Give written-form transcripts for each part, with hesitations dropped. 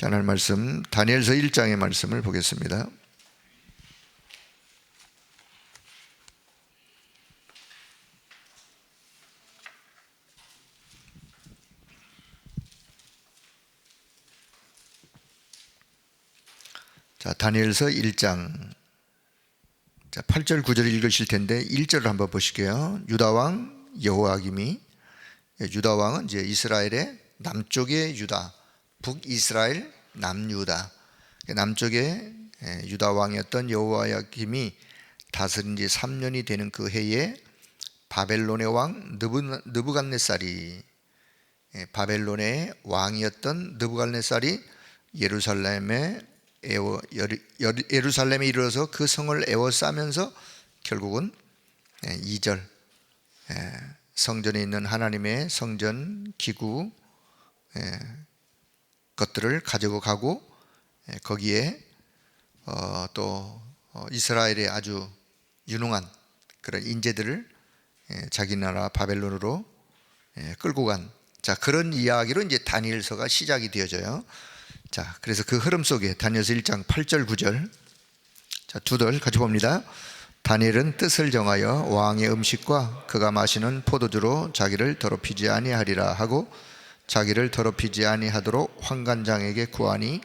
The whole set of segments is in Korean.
오늘 말씀 다니엘서 1장의 말씀을 보겠습니다. 자, 다니엘서 1장 8절 9절 읽으실 텐데 1절을 한번 보실게요. 유다 왕 여호야김이, 유다 왕은 이제 이스라엘의 남쪽의 유다, 북이스라엘, 남유다, 남쪽의 유다 왕이었던 여호야김이 다스린 지 3년이 되는 그 해에 바벨론의 왕 느부갓네살이, 바벨론의 왕이었던 느부갓네살이 예루살렘에 이르러서 그 성을 에워싸면서 결국은 2절 성전에 있는 하나님의 성전 기구 것들을 가지고 가고, 거기에 또 이스라엘의 아주 유능한 그런 인재들을 자기 나라 바벨론으로 끌고 간, 자, 그런 이야기로 이제 다니엘서가 시작이 되어져요. 자, 그래서 그 흐름 속에 다니엘서 1장 8절 9절, 자, 두 절 같이 봅니다. 다니엘은 뜻을 정하여 왕의 음식과 그가 마시는 포도주로 자기를 더럽히지 아니하리라 하고 자기를 더럽히지 아니하도록 환관장에게 구하니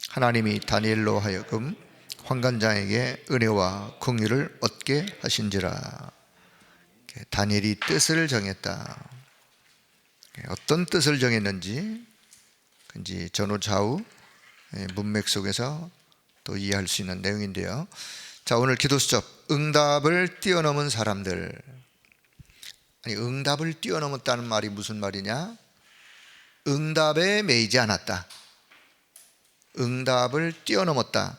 하나님이 다니엘로 하여금 환관장에게 은혜와 긍휼을 얻게 하신지라. 다니엘이 뜻을 정했다. 어떤 뜻을 정했는지 전후 좌우 문맥 속에서 또 이해할 수 있는 내용인데요. 자, 오늘 기도 수첩, 응답을 뛰어넘은 사람들. 아니, 응답을 뛰어넘었다는 말이 무슨 말이냐? 응답에 매이지 않았다. 응답을 뛰어넘었다.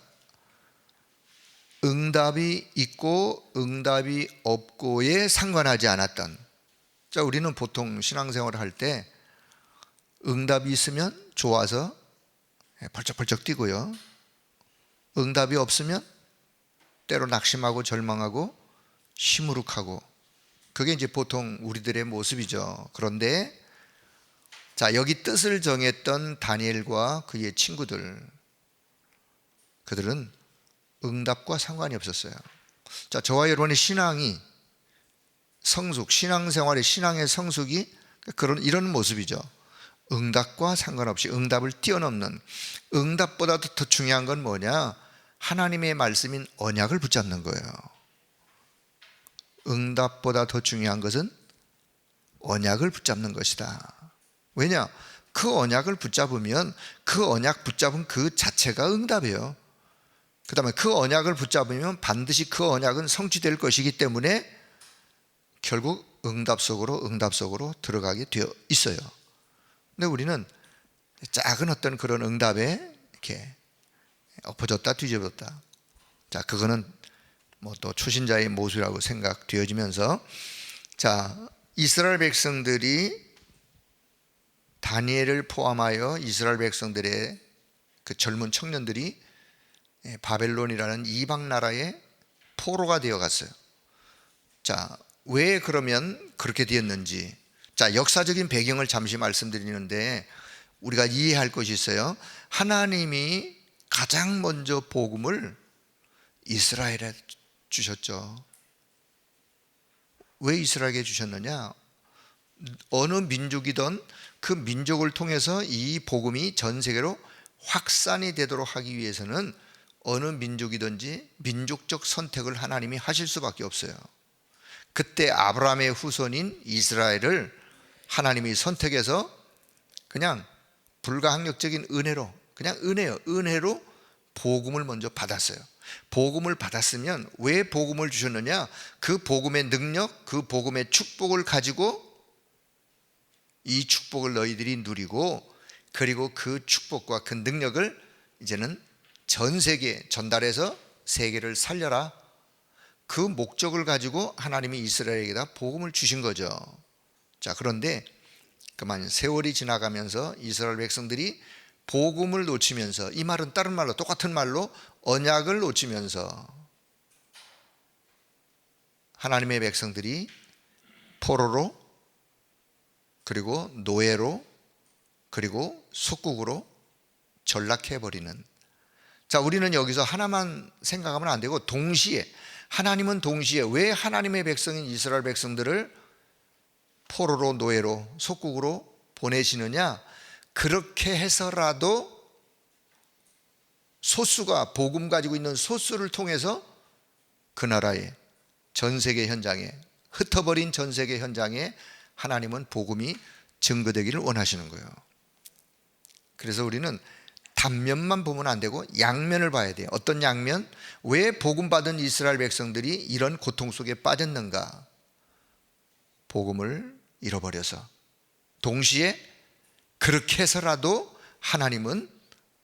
응답이 있고 응답이 없고에 상관하지 않았던. 자, 우리는 보통 신앙생활을 할 때 응답이 있으면 좋아서 벌쩍벌쩍 뛰고요, 응답이 없으면 때로 낙심하고 절망하고 시무룩하고, 그게 이제 보통 우리들의 모습이죠. 그런데 자, 여기 뜻을 정했던 다니엘과 그의 친구들, 그들은 응답과 상관이 없었어요. 자, 저와 여러분의 신앙이 성숙, 신앙생활의 신앙의 성숙이 이런 모습이죠. 응답과 상관없이 응답을 뛰어넘는, 응답보다도 더 중요한 건 뭐냐? 하나님의 말씀인 언약을 붙잡는 거예요. 응답보다 더 중요한 것은 언약을 붙잡는 것이다. 왜냐? 그 언약을 붙잡으면 그 언약 붙잡은 그 자체가 응답이에요. 그 다음에 그 언약을 붙잡으면 반드시 그 언약은 성취될 것이기 때문에 결국 응답 속으로 들어가게 되어 있어요. 근데 우리는 작은 어떤 그런 응답에 이렇게 엎어졌다 뒤집었다. 자, 그거는 뭐 또 초신자의 모습이라고 생각되어지면서, 자, 이스라엘 백성들이, 다니엘을 포함하여 이스라엘 백성들의 그 젊은 청년들이 바벨론이라는 이방 나라의 포로가 되어 갔어요. 자, 왜 그러면 그렇게 되었는지, 자, 역사적인 배경을 잠시 말씀드리는데 우리가 이해할 것이 있어요. 하나님이 가장 먼저 복음을 이스라엘에 주셨죠. 왜 이스라엘에게 주셨느냐? 어느 민족이든 그 민족을 통해서 이 복음이 전 세계로 확산이 되도록 하기 위해서는 어느 민족이든지 민족적 선택을 하나님이 하실 수밖에 없어요. 그때 아브라함의 후손인 이스라엘을 하나님이 선택해서 그냥 불가항력적인 은혜로, 그냥 은혜로 복음을 먼저 받았어요. 복음을 받았으면 왜 복음을 주셨느냐? 그 복음의 능력, 그 복음의 축복을 가지고 이 축복을 너희들이 누리고, 그리고 그 축복과 그 능력을 이제는 전 세계에 전달해서 세계를 살려라. 그 목적을 가지고 하나님이 이스라엘에게다 복음을 주신 거죠. 자, 그런데 그만 세월이 지나가면서 이스라엘 백성들이 복음을 놓치면서, 이 말은 다른 말로, 똑같은 말로 언약을 놓치면서 하나님의 백성들이 포로로, 그리고 노예로, 그리고 속국으로 전락해버리는. 자, 우리는 여기서 하나만 생각하면 안 되고 동시에, 하나님은 동시에 왜 하나님의 백성인 이스라엘 백성들을 포로로, 노예로, 속국으로 보내시느냐? 그렇게 해서라도 소수가, 복음 가지고 있는 소수를 통해서 그 나라의 전 세계 현장에, 흩어버린 전 세계 현장에 하나님은 복음이 증거되기를 원하시는 거예요. 그래서 우리는 단면만 보면 안 되고 양면을 봐야 돼요. 어떤 양면? 왜 복음 받은 이스라엘 백성들이 이런 고통 속에 빠졌는가? 복음을 잃어버려서. 동시에 그렇게 해서라도 하나님은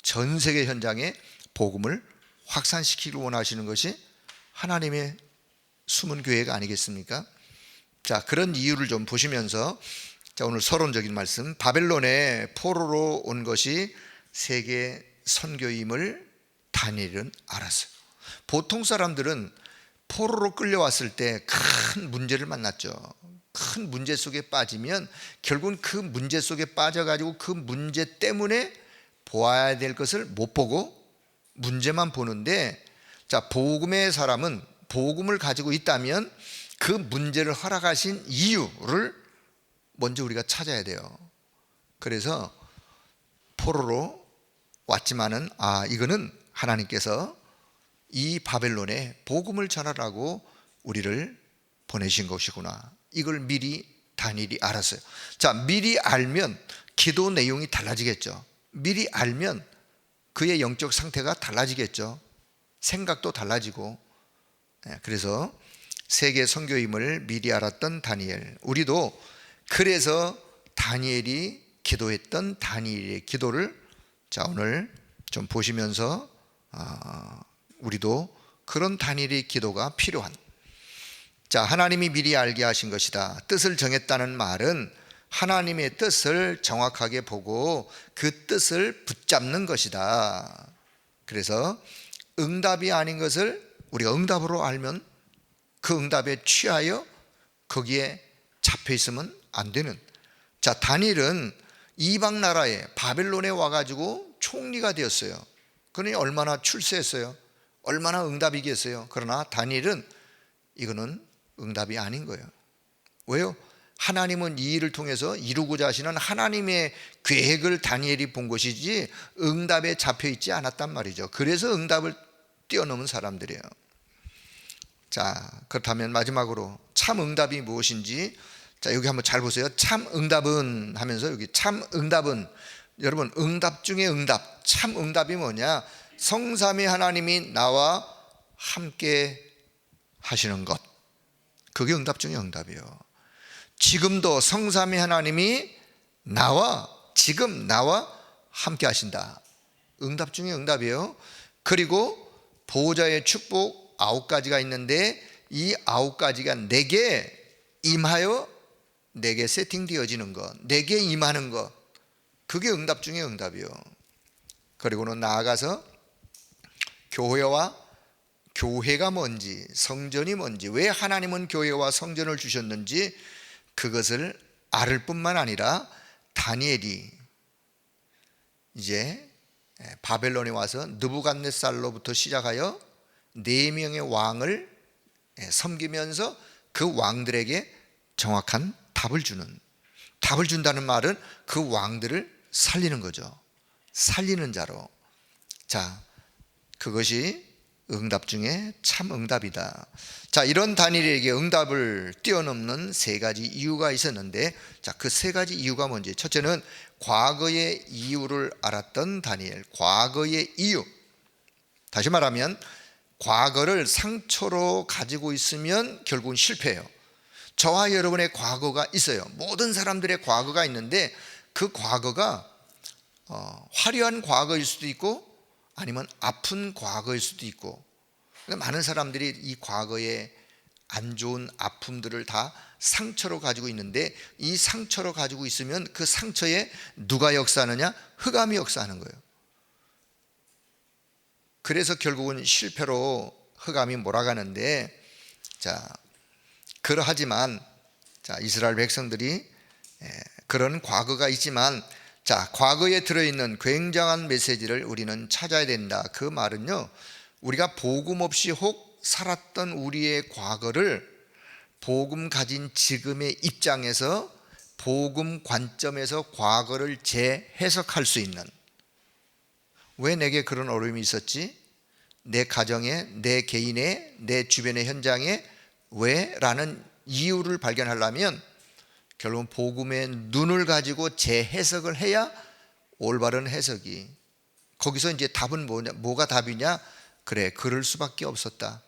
전 세계 현장에 복음을 확산시키기를 원하시는 것이 하나님의 숨은 계획 아니겠습니까? 자, 그런 이유를 좀 보시면서, 자, 오늘 서론적인 말씀, 바벨론에 포로로 온 것이 세계 선교임을 다니엘은 알았어요. 보통 사람들은 포로로 끌려왔을 때 큰 문제를 만났죠. 큰 문제 속에 빠지면 결국은 그 문제 속에 빠져가지고 그 문제 때문에 보아야 될 것을 못 보고 문제만 보는데, 자, 복음의 사람은 복음을 가지고 있다면 그 문제를 허락하신 이유를 먼저 우리가 찾아야 돼요. 그래서 포로로 왔지만은, 이거는 하나님께서 이 바벨론에 복음을 전하라고 우리를 보내신 것이구나. 이걸 미리 다니엘이 알았어요. 자, 미리 알면 기도 내용이 달라지겠죠. 미리 알면 그의 영적 상태가 달라지겠죠. 생각도 달라지고. 그래서 세계 선교임을 미리 알았던 다니엘, 우리도 그래서 다니엘이 기도했던 다니엘의 기도를, 자, 오늘 좀 보시면서 우리도 그런 다니엘의 기도가 필요한. 자, 하나님이 미리 알게 하신 것이다. 뜻을 정했다는 말은 하나님의 뜻을 정확하게 보고 그 뜻을 붙잡는 것이다. 그래서 응답이 아닌 것을 우리가 응답으로 알면 그 응답에 취하여 거기에 잡혀 있으면 안 되는. 자, 다니엘은 이방 나라에 바벨론에 와가지고 총리가 되었어요. 그러니 얼마나 출세했어요. 얼마나 응답이겠어요. 그러나 다니엘은 이거는 응답이 아닌 거예요. 왜요? 하나님은 이 일을 통해서 이루고자 하시는 하나님의 계획을 다니엘이 본 것이지 응답에 잡혀 있지 않았단 말이죠. 그래서 응답을 뛰어넘은 사람들이에요. 자, 그렇다면 마지막으로 참 응답이 무엇인지, 자, 여기 한번 잘 보세요. 참 응답은 하면서 여기 참 응답은, 여러분, 응답 중에 응답, 참 응답이 뭐냐? 성삼위 하나님이 나와 함께 하시는 것, 그게 응답 중에 응답이에요. 지금도 성삼위 하나님이 지금 나와 함께 하신다. 응답 중에 응답이에요. 그리고 보호자의 축복 9가지가 있는데 이 9가지가 내게 임하여 내게 세팅되어지는 것, 내게 임하는 것, 그게 응답 중에 응답이요. 그리고는 나아가서 교회가 뭔지, 성전이 뭔지, 왜 하나님은 교회와 성전을 주셨는지 그것을 알을 뿐만 아니라 다니엘이 이제 바벨론에 와서 느부갓네살로부터 시작하여 4명의 왕을 섬기면서 그 왕들에게 정확한 답을 준다는 말은 그 왕들을 살리는 거죠. 살리는 자로. 자, 그것이 응답 중에 참 응답이다. 자, 이런 다니엘에게 응답을 뛰어넘는 3가지 이유가 있었는데, 자, 그 3가지 이유가 뭔지. 첫째는 과거의 이유를 알았던 다니엘. 과거의 이유. 다시 말하면 과거를 상처로 가지고 있으면 결국은 실패해요. 저와 여러분의 과거가 있어요. 모든 사람들의 과거가 있는데 그 과거가 화려한 과거일 수도 있고 아니면 아픈 과거일 수도 있고, 많은 사람들이 이 과거의 안 좋은 아픔들을 다 상처로 가지고 있는데, 이 상처로 가지고 있으면 그 상처에 누가 역사하느냐? 흑암이 역사하는 거예요. 그래서 결국은 실패로 흑암이 몰아가는데, 자, 그러하지만, 자, 이스라엘 백성들이 그런 과거가 있지만 자, 과거에 들어있는 굉장한 메시지를 우리는 찾아야 된다. 그 말은요, 우리가 복음 없이 혹 살았던 우리의 과거를 복음 가진 지금의 입장에서 복음 관점에서 과거를 재해석할 수 있는, 왜 내게 그런 어려움이 있었지? 내 가정에, 내 개인의, 내 주변의 현장에 왜? 라는 이유를 발견하려면 결국은 복음의 눈을 가지고 재해석을 해야 올바른 해석이, 거기서 이제 답은 뭐가 답이냐? 그래, 그럴 수밖에 없었다.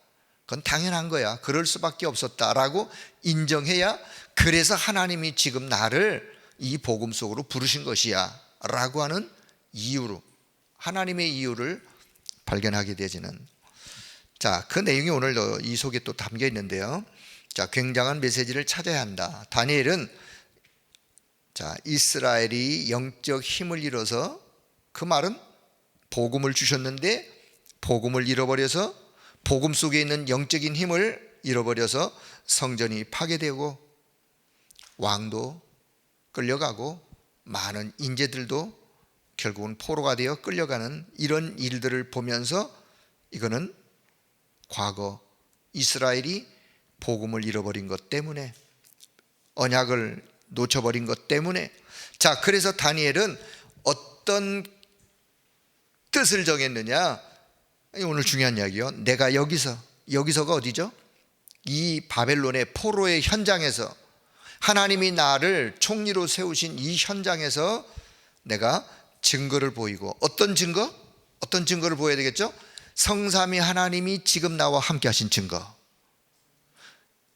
그건 당연한 거야. 그럴 수밖에 없었다라고 인정해야, 그래서 하나님이 지금 나를 이 복음 속으로 부르신 것이야 라고 하는 이유로, 하나님의 이유를 발견하게 되지는. 자, 그 내용이 오늘 이 속에 또 담겨 있는데요. 자, 굉장한 메시지를 찾아야 한다. 다니엘은 자, 이스라엘이 영적 힘을 잃어서, 그 말은 복음을 주셨는데 복음을 잃어버려서, 복음 속에 있는 영적인 힘을 잃어버려서 성전이 파괴되고 왕도 끌려가고 많은 인재들도 결국은 포로가 되어 끌려가는 이런 일들을 보면서, 이거는 과거 이스라엘이 복음을 잃어버린 것 때문에, 언약을 놓쳐버린 것 때문에. 자, 그래서 다니엘은 어떤 뜻을 정했느냐? 오늘 중요한 이야기요. 내가 여기서가 어디죠? 이 바벨론의 포로의 현장에서, 하나님이 나를 총리로 세우신 이 현장에서 내가 증거를 보이고, 어떤 증거? 어떤 증거를 보여야 되겠죠? 성삼위 하나님이 지금 나와 함께 하신 증거,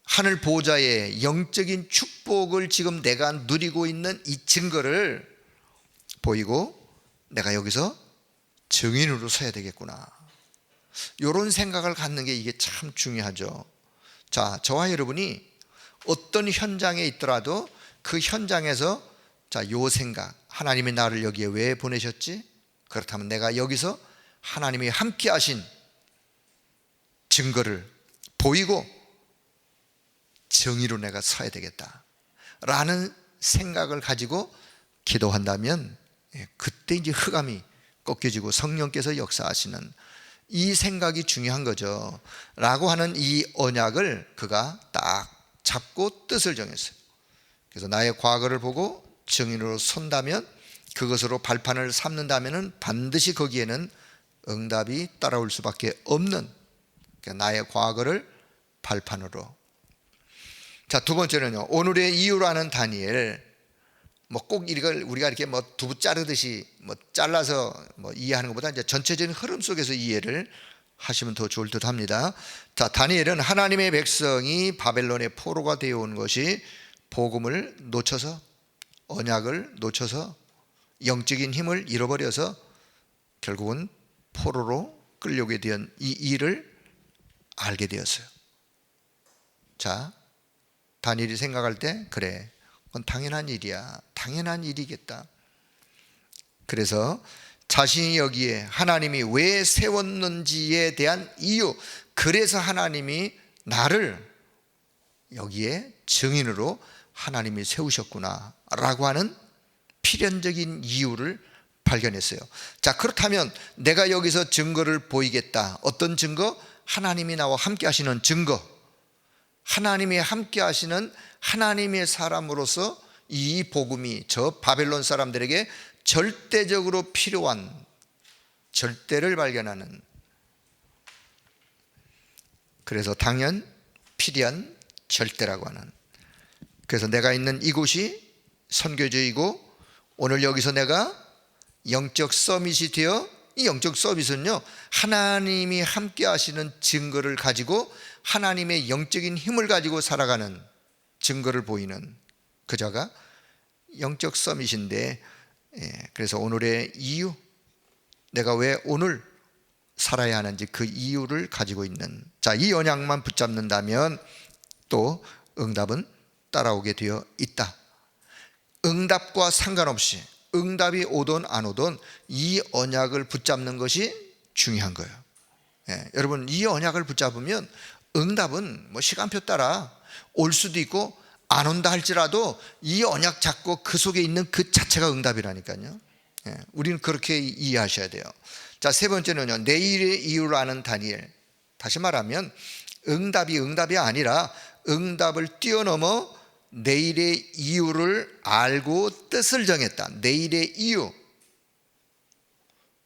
하늘 보좌의 영적인 축복을 지금 내가 누리고 있는 이 증거를 보이고, 내가 여기서 증인으로 서야 되겠구나, 이런 생각을 갖는 게 이게 참 중요하죠. 자, 저와 여러분이 어떤 현장에 있더라도 그 현장에서 자, 요 생각, 하나님이 나를 여기에 왜 보내셨지? 그렇다면 내가 여기서 하나님이 함께 하신 증거를 보이고 정의로 내가 서야 되겠다 라는 생각을 가지고 기도한다면, 그때 이제 흑암이 꺾여지고 성령께서 역사하시는 이 생각이 중요한 거죠 라고 하는 이 언약을 그가 딱 잡고 뜻을 정했어요. 그래서 나의 과거를 보고 증인으로 선다면, 그것으로 발판을 삼는다면 반드시 거기에는 응답이 따라올 수밖에 없는, 그러니까 나의 과거를 발판으로. 자, 두 번째는요, 오늘의 이유라는 다니엘. 꼭 이걸 우리가 이렇게 두부 자르듯이 잘라서 이해하는 것보다 이제 전체적인 흐름 속에서 이해를 하시면 더 좋을 듯 합니다. 자, 다니엘은 하나님의 백성이 바벨론의 포로가 되어 온 것이 복음을 놓쳐서, 언약을 놓쳐서, 영적인 힘을 잃어버려서 결국은 포로로 끌려오게 된 이 일을 알게 되었어요. 자, 다니엘이 생각할 때, 그래, 그건 당연한 일이야, 당연한 일이겠다. 그래서 자신이 여기에 하나님이 왜 세웠는지에 대한 이유, 그래서 하나님이 나를 여기에 증인으로 하나님이 세우셨구나 라고 하는 필연적인 이유를 발견했어요. 자, 그렇다면 내가 여기서 증거를 보이겠다. 어떤 증거? 하나님이 나와 함께 하시는 증거. 하나님이 함께 하시는 하나님의 사람으로서 이 복음이 저 바벨론 사람들에게 절대적으로 필요한, 절대를 발견하는, 그래서 당연, 필연, 절대라고 하는. 그래서 내가 있는 이곳이 선교지이고, 오늘 여기서 내가 영적 서밋이 되어, 이 영적 서밋은요, 하나님이 함께 하시는 증거를 가지고 하나님의 영적인 힘을 가지고 살아가는 증거를 보이는 그자가 영적 서밋인데, 그래서 오늘의 이유, 내가 왜 오늘 살아야 하는지 그 이유를 가지고 있는, 자, 이 언약만 붙잡는다면 또 응답은 따라오게 되어 있다. 응답과 상관없이, 응답이 오든 안 오든 이 언약을 붙잡는 것이 중요한 거예요. 여러분, 이 언약을 붙잡으면 응답은 시간표 따라 올 수도 있고 안 온다 할지라도 이 언약 잡고 그 속에 있는 그 자체가 응답이라니까요. 우리는 그렇게 이해하셔야 돼요. 자, 세 번째는요, 내일의 이유를 아는 다니엘. 다시 말하면 응답이 아니라 응답을 뛰어넘어 내일의 이유를 알고 뜻을 정했다. 내일의 이유.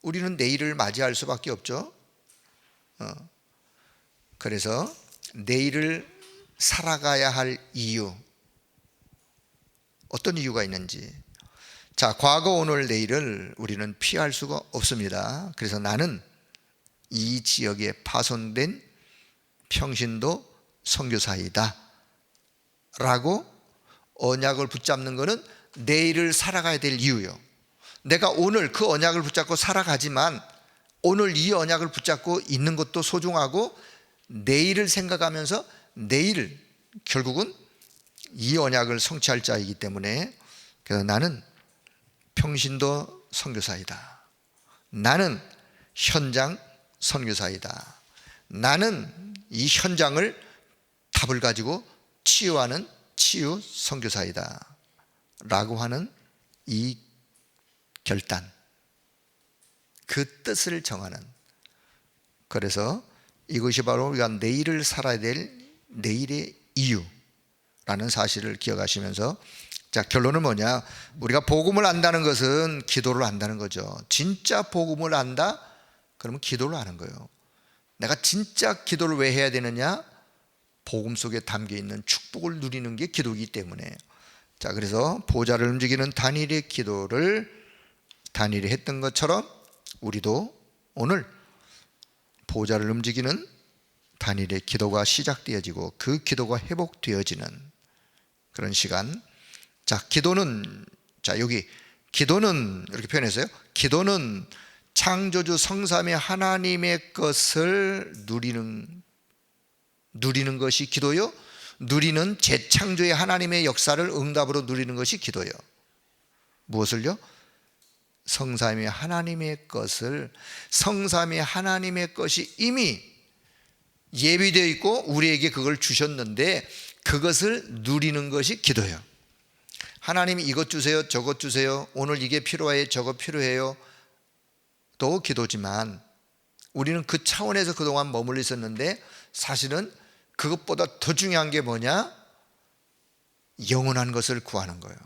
우리는 내일을 맞이할 수밖에 없죠. 그래서 내일을 살아가야 할 이유, 어떤 이유가 있는지. 자, 과거, 오늘, 내일을 우리는 피할 수가 없습니다. 그래서 나는 이 지역에 파손된 평신도 선교사이다 라고 언약을 붙잡는 것은 내일을 살아가야 될 이유요. 내가 오늘 그 언약을 붙잡고 살아가지만 오늘 이 언약을 붙잡고 있는 것도 소중하고 내일을 생각하면서 내일 결국은 이 언약을 성취할 자이기 때문에, 그래서 나는 평신도 선교사이다. 나는 현장 선교사이다. 나는 이 현장을 답을 가지고 치유하는 치유 선교사이다 라고 하는 이 결단, 그 뜻을 정하는, 그래서 이것이 바로 우리가 내일을 살아야 될 내일의 이유라는 사실을 기억하시면서, 자, 결론은 뭐냐? 우리가 복음을 안다는 것은 기도를 안다는 거죠. 진짜 복음을 안다? 그러면 기도를 하는 거예요. 내가 진짜 기도를 왜 해야 되느냐? 복음 속에 담겨 있는 축복을 누리는 게 기도이기 때문에. 자, 그래서 보좌를 움직이는 다니엘의 기도를 다니엘이 했던 것처럼 우리도 오늘 보좌를 움직이는 다니엘의 기도가 시작되어지고 그 기도가 회복되어지는 그런 시간. 자, 기도는, 자, 여기 기도는 이렇게 표현했어요. 기도는 창조주 성삼위 하나님의 것을 누리는 것이 기도요. 누리는 재창조의 하나님의 역사를 응답으로 누리는 것이 기도요. 무엇을요? 성삼위 하나님의 것을, 성삼위 하나님의 것이 이미 예비되어 있고 우리에게 그걸 주셨는데 그것을 누리는 것이 기도예요. 하나님이 이것 주세요, 저것 주세요, 오늘 이게 필요해요, 저거 필요해요, 또 기도지만 우리는 그 차원에서 그동안 머물러 있었는데 사실은 그것보다 더 중요한 게 뭐냐? 영원한 것을 구하는 거예요.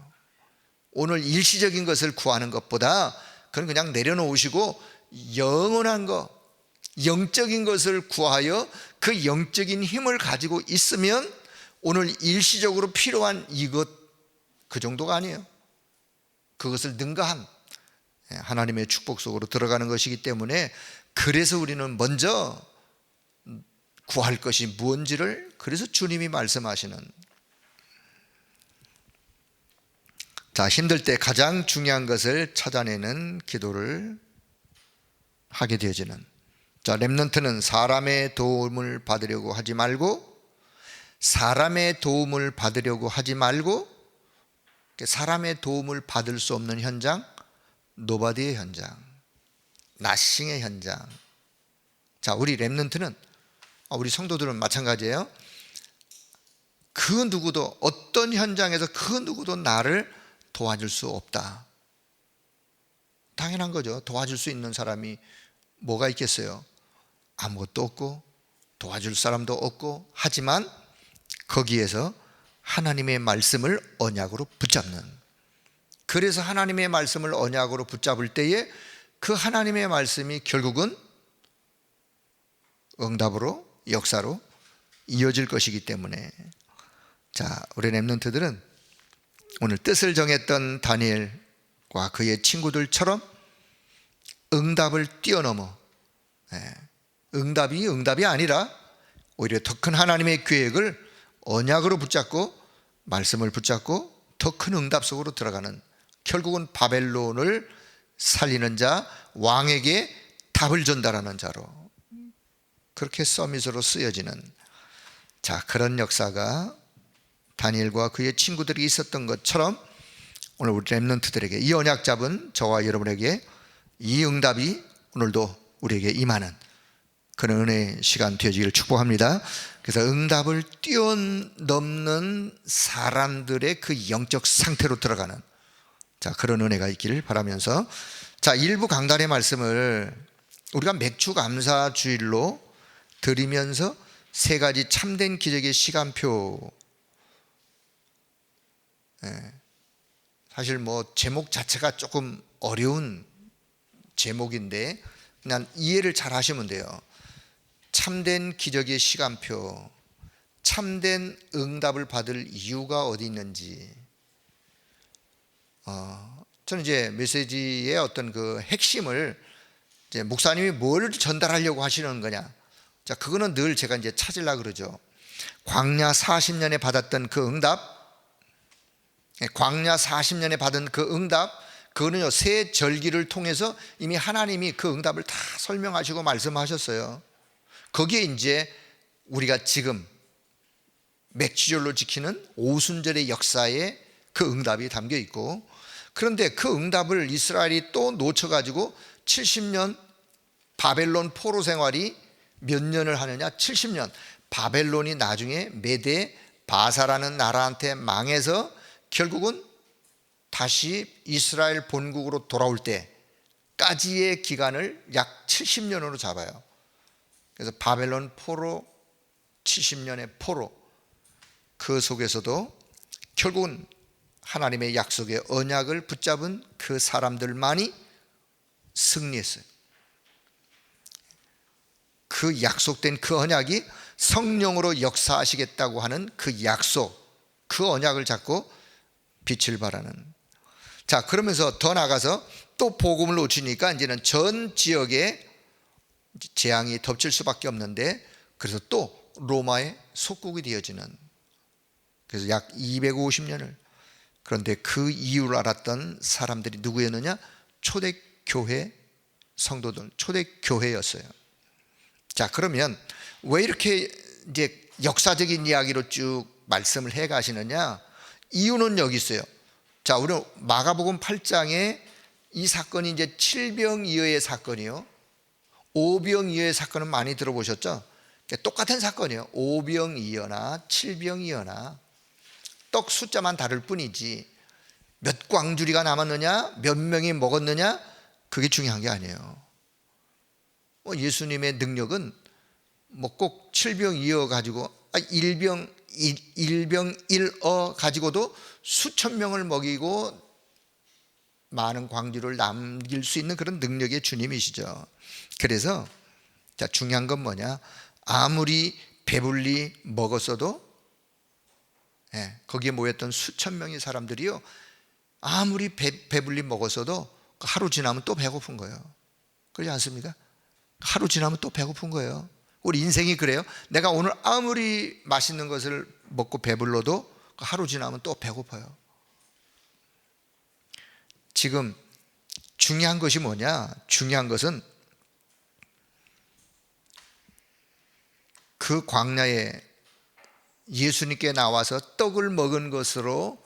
오늘 일시적인 것을 구하는 것보다 그건 그냥 내려놓으시고 영원한 것, 영적인 것을 구하여 그 영적인 힘을 가지고 있으면 오늘 일시적으로 필요한 이것, 그 정도가 아니에요. 그것을 능가한 하나님의 축복 속으로 들어가는 것이기 때문에, 그래서 우리는 먼저 구할 것이 무엇인지를, 그래서 주님이 말씀하시는, 자, 힘들 때 가장 중요한 것을 찾아내는 기도를 하게 되어지는. 자, 렘넌트는 사람의 도움을 받으려고 하지 말고, 사람의 도움을 받으려고 하지 말고, 사람의 도움을 받을 수 없는 현장, 노바디의 현장, 나싱의 현장. 자, 우리 렘넌트는, 우리 성도들은 마찬가지예요. 그 누구도, 어떤 현장에서 그 누구도 나를 도와줄 수 없다. 당연한 거죠. 도와줄 수 있는 사람이 뭐가 있겠어요? 아무것도 없고 도와줄 사람도 없고. 하지만 거기에서 하나님의 말씀을 언약으로 붙잡는, 그래서 하나님의 말씀을 언약으로 붙잡을 때에 그 하나님의 말씀이 결국은 응답으로, 역사로 이어질 것이기 때문에. 자, 우리 렘넌트들은 오늘 뜻을 정했던 다니엘과 그의 친구들처럼 응답을 뛰어넘어, 응답이 아니라 오히려 더 큰 하나님의 계획을 언약으로 붙잡고 말씀을 붙잡고 더 큰 응답 속으로 들어가는, 결국은 바벨론을 살리는 자, 왕에게 답을 전달하는 자로, 그렇게 서밋으로 쓰여지는, 자, 그런 역사가 다니엘과 그의 친구들이 있었던 것처럼 오늘 우리 렘넌트들에게, 이 언약 잡은 저와 여러분에게 이 응답이 오늘도 우리에게 임하는, 그런 은혜의 시간 되어지기를 축복합니다. 그래서 응답을 뛰어넘는 사람들의 그 영적 상태로 들어가는 그런 은혜가 있기를 바라면서, 일부 강단의 말씀을 우리가 맥주 감사 주일로 드리면서 세 가지 참된 기적의 시간표, 사실 제목 자체가 조금 어려운 제목인데 그냥 이해를 잘 하시면 돼요. 참된 기적의 시간표, 참된 응답을 받을 이유가 어디 있는지. 저는 이제 메시지의 어떤 그 핵심을 이제 목사님이 뭘 전달하려고 하시는 거냐, 그거는 늘 제가 이제 찾으려고 그러죠. 광야 40년에 받았던 그 응답, 광야 40년에 받은 그 응답, 그거는요 새 절기를 통해서 이미 하나님이 그 응답을 다 설명하시고 말씀하셨어요. 거기에 이제 우리가 지금 맥주절로 지키는 오순절의 역사에 그 응답이 담겨 있고, 그런데 그 응답을 이스라엘이 또 놓쳐가지고 70년 바벨론 포로 생활이 몇 년을 하느냐, 70년. 바벨론이 나중에 메대 바사라는 나라한테 망해서 결국은 다시 이스라엘 본국으로 돌아올 때까지의 기간을 약 70년으로 잡아요. 그래서 바벨론 포로, 70년의 포로, 그 속에서도 결국은 하나님의 약속의 언약을 붙잡은 그 사람들만이 승리했어요. 그 약속된 그 언약이 성령으로 역사하시겠다고 하는 그 약속, 그 언약을 잡고 빛을 발하는. 그러면서 더 나가서 또 복음을 놓치니까 이제는 전 지역에 재앙이 덮칠 수밖에 없는데, 그래서 또 로마의 속국이 되어지는, 그래서 약 250년을. 그런데 그 이유를 알았던 사람들이 누구였느냐? 초대교회 성도들, 초대교회였어요. 그러면 왜 이렇게 이제 역사적인 이야기로 쭉 말씀을 해 가시느냐? 이유는 여기 있어요. 우리 마가복음 8장에 이 사건이 이제 칠병이어의 사건이요, 오병이어의 사건은 많이 들어보셨죠? 똑같은 사건이에요. 오병이어나 칠병이어나 떡 숫자만 다를 뿐이지 몇 광주리가 남았느냐, 몇 명이 먹었느냐, 그게 중요한 게 아니에요. 예수님의 능력은 꼭 칠병이어 가지고 일병일어 가지고도 수천 명을 먹이고 많은 광주를 남길 수 있는 그런 능력의 주님이시죠. 그래서 중요한 건 뭐냐? 아무리 배불리 먹었어도, 거기에 모였던 수천 명의 사람들이요, 아무리 배불리 먹었어도 하루 지나면 또 배고픈 거예요. 그렇지 않습니까? 하루 지나면 또 배고픈 거예요. 우리 인생이 그래요. 내가 오늘 아무리 맛있는 것을 먹고 배불러도 하루 지나면 또 배고파요. 지금 중요한 것이 뭐냐? 중요한 것은 그 광야에 예수님께 나와서 떡을 먹은 것으로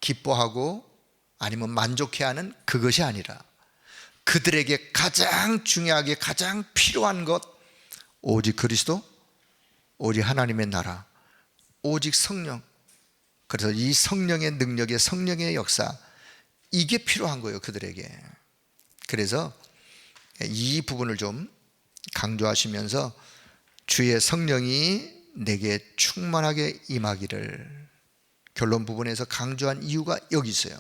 기뻐하고 아니면 만족해하는 그것이 아니라, 그들에게 가장 중요하게 가장 필요한 것, 오직 그리스도, 오직 하나님의 나라, 오직 성령. 그래서 이 성령의 능력의, 성령의 역사, 이게 필요한 거예요, 그들에게. 그래서 이 부분을 좀 강조하시면서 주의 성령이 내게 충만하게 임하기를, 결론 부분에서 강조한 이유가 여기 있어요.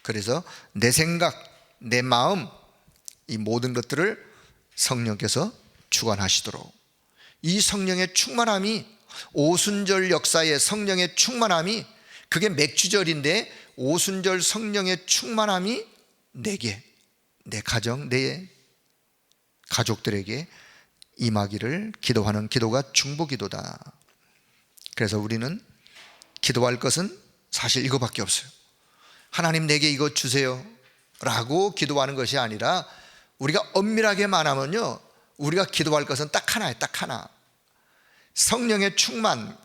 그래서 내 생각, 내 마음, 이 모든 것들을 성령께서 주관하시도록, 이 성령의 충만함이, 오순절 역사의 성령의 충만함이, 그게 맥주절인데 오순절 성령의 충만함이 내게, 내 가정, 내 가족들에게 임하기를 기도하는 기도가 중보기도다. 그래서 우리는 기도할 것은 사실 이거밖에 없어요. 하나님 내게 이거 주세요 라고 기도하는 것이 아니라, 우리가 엄밀하게 말하면요, 우리가 기도할 것은 딱 하나예요. 딱 하나. 성령의 충만,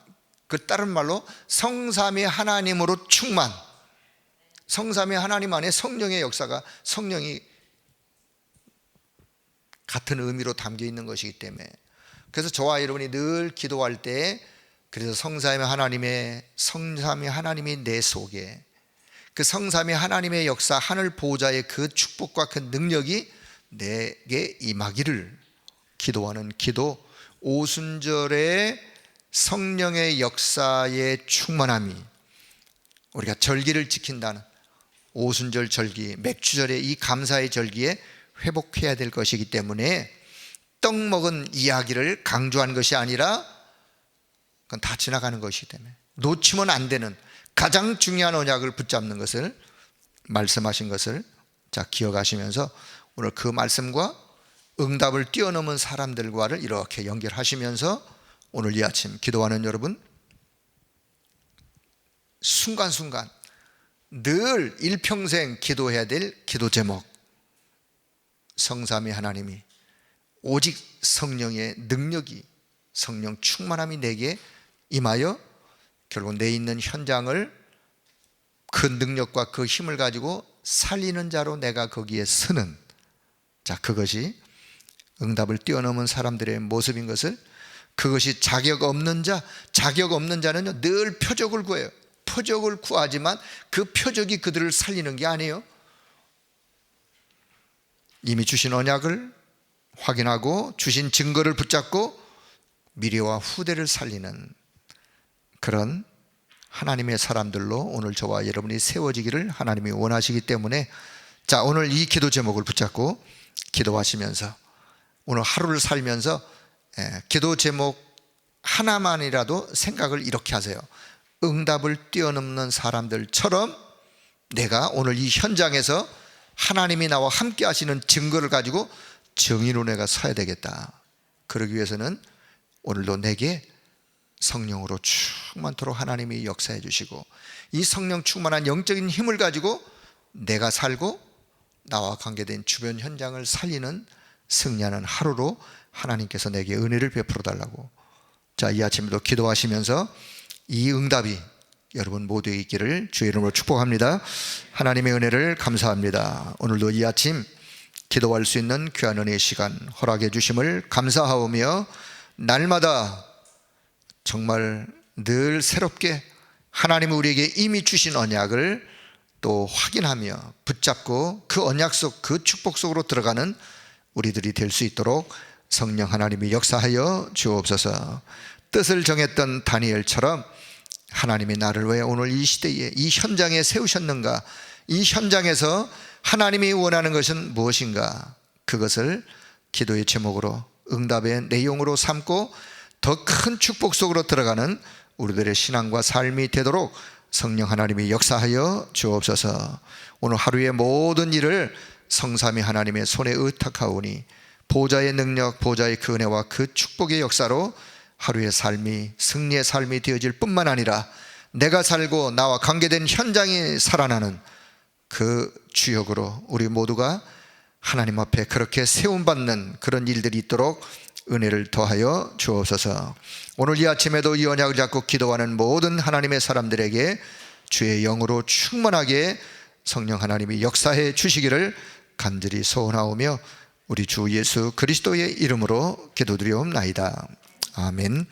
그 다른 말로 성삼위 하나님으로 충만. 성삼위 하나님 안에 성령의 역사가, 성령이 같은 의미로 담겨 있는 것이기 때문에, 그래서 저와 여러분이 늘 기도할 때, 그래서 성삼위 하나님이 내 속에, 그 성삼위 하나님의 역사, 하늘 보호자의 그 축복과 그 능력이 내게 임하기를 기도하는 기도, 오순절의 성령의 역사의 충만함이, 우리가 절기를 지킨다는 오순절 절기, 맥주절의 이 감사의 절기에 회복해야 될 것이기 때문에 떡 먹은 이야기를 강조한 것이 아니라 그건 다 지나가는 것이기 때문에 놓치면 안 되는 가장 중요한 언약을 붙잡는 것을 말씀하신 것을 자 기억하시면서 오늘 그 말씀과 응답을 뛰어넘은 사람들과를 이렇게 연결하시면서 오늘 이 아침 기도하는 여러분, 순간순간 늘 일평생 기도해야 될 기도 제목, 성삼위 하나님이 오직 성령의 능력이, 성령 충만함이 내게 임하여 결국 내 있는 현장을 그 능력과 그 힘을 가지고 살리는 자로 내가 거기에 서는, 자 그것이 응답을 뛰어넘은 사람들의 모습인 것을, 그것이 자격 없는 자는요 늘 표적을 구해요. 표적을 구하지만 그 표적이 그들을 살리는 게 아니에요. 이미 주신 언약을 확인하고 주신 증거를 붙잡고 미래와 후대를 살리는 그런 하나님의 사람들로 오늘 저와 여러분이 세워지기를 하나님이 원하시기 때문에, 자 오늘 이 기도 제목을 붙잡고 기도하시면서 오늘 하루를 살면서 기도 제목 하나만이라도 생각을 이렇게 하세요. 응답을 뛰어넘는 사람들처럼 내가 오늘 이 현장에서 하나님이 나와 함께 하시는 증거를 가지고 정의로 내가 서야 되겠다. 그러기 위해서는 오늘도 내게 성령으로 충만토록 하나님이 역사해 주시고, 이 성령 충만한 영적인 힘을 가지고 내가 살고 나와 관계된 주변 현장을 살리는 승리하는 하루로 하나님께서 내게 은혜를 베풀어 달라고, 자 이 아침에도 기도하시면서 이 응답이 여러분 모두에 있기를 주의 이름으로 축복합니다. 하나님의 은혜를 감사합니다. 오늘도 이 아침 기도할 수 있는 귀한 은혜의 시간 허락해 주심을 감사하오며, 날마다 정말 늘 새롭게 하나님이 우리에게 이미 주신 언약을 또 확인하며 붙잡고 그 언약 속, 그 축복 속으로 들어가는 우리들이 될 수 있도록 성령 하나님이 역사하여 주옵소서. 뜻을 정했던 다니엘처럼 하나님이 나를 왜 오늘 이 시대에 이 현장에 세우셨는가, 이 현장에서 하나님이 원하는 것은 무엇인가, 그것을 기도의 제목으로 응답의 내용으로 삼고 더 큰 축복 속으로 들어가는 우리들의 신앙과 삶이 되도록 성령 하나님이 역사하여 주옵소서. 오늘 하루의 모든 일을 성삼위 하나님의 손에 의탁하오니 보좌의 능력, 보좌의 그 은혜와 그 축복의 역사로 하루의 삶이 승리의 삶이 되어질 뿐만 아니라 내가 살고 나와 관계된 현장이 살아나는 그 주역으로 우리 모두가 하나님 앞에 그렇게 세움받는 그런 일들이 있도록 은혜를 더하여 주옵소서. 오늘 이 아침에도 이 언약을 잡고 기도하는 모든 하나님의 사람들에게 주의 영으로 충만하게 성령 하나님이 역사해 주시기를 간절히 소원하오며 우리 주 예수 그리스도의 이름으로 기도드리옵나이다. 아멘.